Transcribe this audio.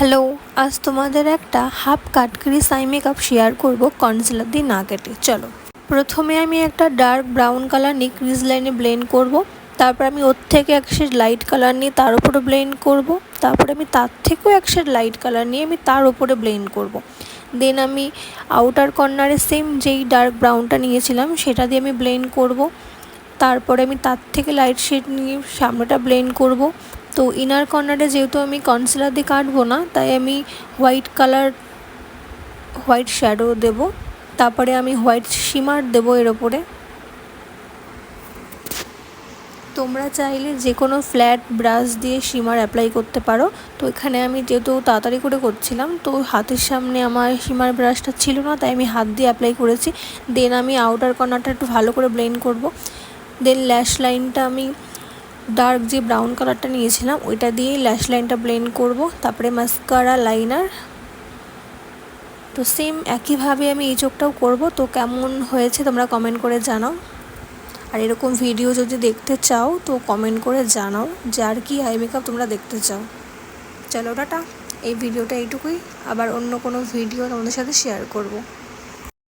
Hello, আজ তোমাদের একটা half cut crease eye makeup share করব কনসিলার দিয়ে না কেটে। চলো, প্রথমে আমি একটা ডার্ক ব্রাউন কালার নিয়ে ক্রিজ লাইনে ব্লেন্ড করব। তারপর আমি ওর থেকে এক শেড লাইট কালার নিয়ে তার উপরে ব্লেন্ড করব। তারপরে আমি তার থেকেও এক শেড লাইট কালার নিয়ে আমি তার উপরে ব্লেন্ড করব। দেন আমি আউটার কর্নারে সেম যেই ডার্ক ব্রাউনটা নিয়েছিলাম সেটা দিয়ে আমি ব্লেন্ড করব। তারপরে আমি তার থেকে লাইট শেড নিয়ে সামনেটা ব্লেন্ড করব। তো ইনার কর্নারে যেহেতু আমি কনসিলার দিয়ে কাটবো না, তাই আমি হোয়াইট শ্যাডো দেব। তারপরে আমি হোয়াইট শিমার দেব এর ওপরে। তোমরা চাইলে যে কোনো ফ্ল্যাট ব্রাশ দিয়ে শিমার অ্যাপ্লাই করতে পারো। তো এখানে আমি যেহেতু তাড়াতাড়ি করে করছিলাম, তো হাতের সামনে আমার শিমার ব্রাশটা ছিল না, তাই আমি হাত দিয়ে অ্যাপ্লাই করেছি। দেন আমি আউটার কর্নারটা একটু ভালো করে ব্লেন্ড করব। দেন ল্যাশ লাইনটা আমি ডার্ক যে ব্রাউন কালারটা নিয়েছিলাম ওইটা দিয়েই ল্যাশ লাইনটা ব্লেন্ড করব। তারপরে মাস্কারা লাইনার। তো সেম একইভাবে আমি এই চোখটাও করব। তো কেমন হয়েছে তোমরা কমেন্ট করে জানাও। আর এরকম ভিডিও যদি দেখতে চাও তো কমেন্ট করে জানাও যে আর কি আই মেকআপ তোমরা দেখতে চাও। চলো টাটা, এই ভিডিওটা এইটুকুই। আবার অন্য কোনো ভিডিও তোমাদের সাথে শেয়ার করব।